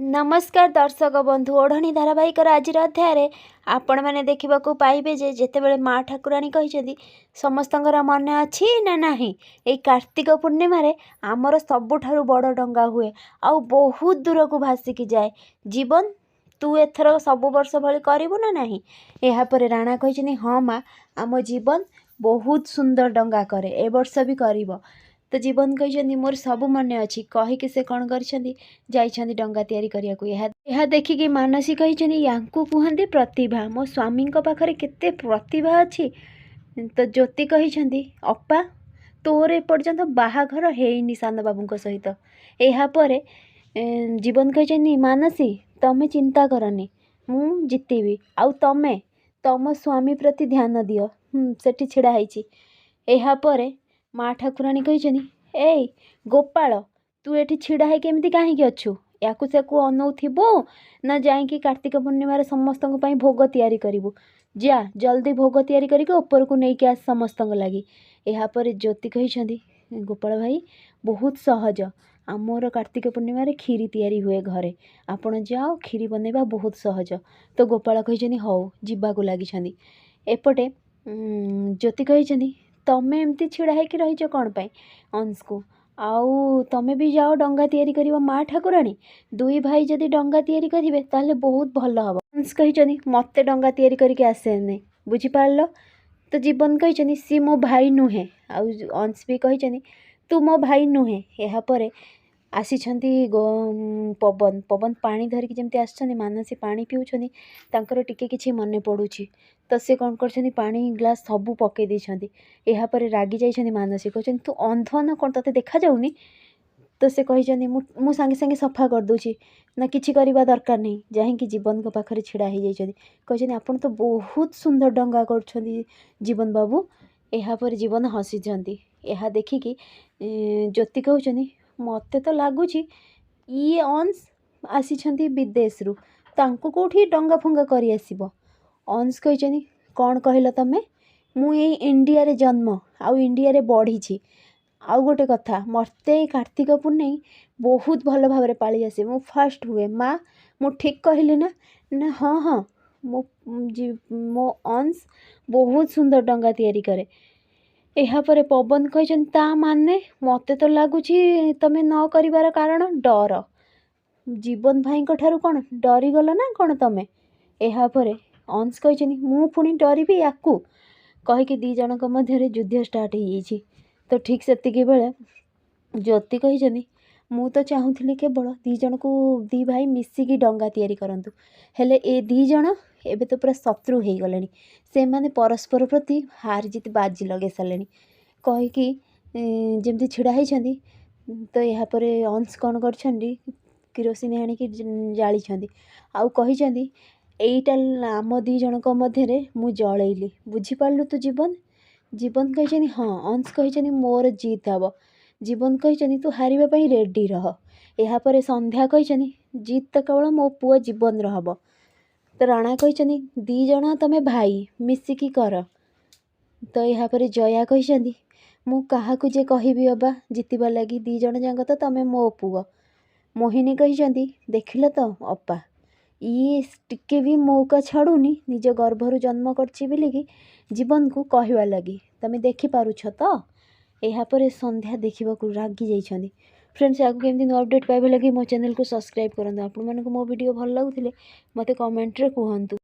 नमस्कार दर्शक बंधु ओढ़णी धारावाहिक आज अध्याय आपण मैंने देखा पाइबे जे जेतेबेले माँ ठाकुराणी कही समस्त मन अच्छी ना नहीं ये कार्तिक पूर्णिम आमर सबुठारु बड़ डंगा हुए आउ बहुत दूर को भासिकी जाए जीवन तू एथर सब वर्ष भली करू ना नहीं यापर राणा कही हाँ माँ आम जीवन बहुत सुंदर डंगा करे ए वर्ष भी कर तो जीवन कही मोर सब मन अच्छी कहीकि से कौन कर डंगा तैयारी करने को यह देखिकी मानसी कही या कहते प्रतिभा मो स्वामी पाखे केते प्रतिभा अच्छी। तो ज्योति कही अपा तोर एपर्यंत बाहाघर हेनी सान बाबू सहित यापर जीवन कही मानसी तमें चिंता करनी मु जितबी आउ तमें तम स्वामी प्रति ध्यान दियो सेठी छिड़ा यापर माँ ठाकुराणी कही ए गोपाल तू एठी छिड़ा है केमती कहीं अच्छु या से अनौबू ना जाइकी कार्तिक पूर्णिम समस्त भोग तैयारी करू जा जल्दी भोग तैयारी करके ऊपर को लेकिन आस समस्त लगी यापर ज्योति कही गोपाल भाई बहुत सहज आमर कार्तिक पूर्णिम खीरी तैयारी हुए घरे आपण जाओ खीरी बनवा बहुत सहज। तो गोपाल कही हौ जीवा को लगी एपटे ज्योति कही तमें एमती छिड़ा है कि रहीच कौन पाई अंश को आउ तमें भी जाओ डंगा तैयारी कर माँ ठाकुराणी दुई भाई जदि डंगा तैयारी करेंगे ताहले बहुत भल हम। अंश कही मत डंगा तैयारी करके आसे बुझीपार। तो जीवन कही सी मो भाई नुहे आउ अंश भी कही तू मो भाई नुहे यापर आसी पवन पवन पानी धरिकी जमी आस मानसी पानी पिउछनी तांकर टिके किछि मने पड़ुछि तो से कौन कर पानी ग्लास सबू पकई देछंती यापर रागी जाइछंती मानसी कहछंती तू अंध न कौन तते देखा जाउनी। तो से कही मु सांगे सांगे सफा कर दूची ना किछि करबा दरकार नहीं जाहिंकी जीवन को पाखरे छिड़ा हो जाइछंती कहछंती आपण तो बहुत सुंदर डंगा करछंती जीवन बाबू यापर जीवन हसीछंती। यह देखिकी ज्योति कहछंती मते तो लगुच ये अंश आसी विदेश रु तांको कोठी डंगा फंगा करी आसीबो। अंश कही कौन कहल तमें मु ये इंडिया रे जन्म आउ इंडिया रे बढ़ी आउ गोटे कथा मते कार्तिक पूर्णिम बहुत भल भाव पाली आसे मु फास्ट हुए माँ मु ठीक कहली ना ना हाँ हाँ मो अंश बहुत सुंदर डंगा तैयारी करे यापर पवन कही माने मते तो लगुच तमें न कर कारण डर जीवन भाई ठारू कौन डरीगल ना कौन तमें यापर अंश कही मु पुणी डरबी या कहीकि दी जनक मध्य युद्ध स्टार्ट हो। तो ठीक से बेले ज्योति कही मु तो चाहूली केवल दी जन को दी भाई मिसिकी डंगा तैयारी करंतु हेले ए दी जन एबे तो पूरा शत्रु हो गले से माने परस्पर प्रति हार जीत बाजी लगे सारे कहीकि जमती छिड़ा होती। तो यापर अंश कौन कर किरोसिन आनिकी जाली आउ कही एईटा आम दी जनक मध्य मु जलैली बुझीपारू। तो जीवन जीवन कही हाँ अंश कही मोर जीत हम जीवन कही तू हारिबा रेडी रह यापर संध्या कही जीत तो केवल मो पुआ जीवन रहा। तो राणा कही दी जन तमें भाई मिसिकी कर। तो यापर जया कही मु क्या जे कहबी अबा जितवा लगी दी जन जाक तो तमें मो पुआ। मोहिनी कही देखिल तो अपा ये टिके भी मौका छाड़ूनी निज गर्भरु जन्म करछि बोलिकी जीवन को कहवा लगी तमें देखिपारुछ। तो यापर संध्या देखा रागी जाइछंती। फ्रेंड्स आगे केमती नुआ अपडेट पाइबा लगी मो चैनल को सब्सक्राइब करंतु। आपण मानक मो वीडियो भल लगुथिले मते कमेंट रे कहंतु।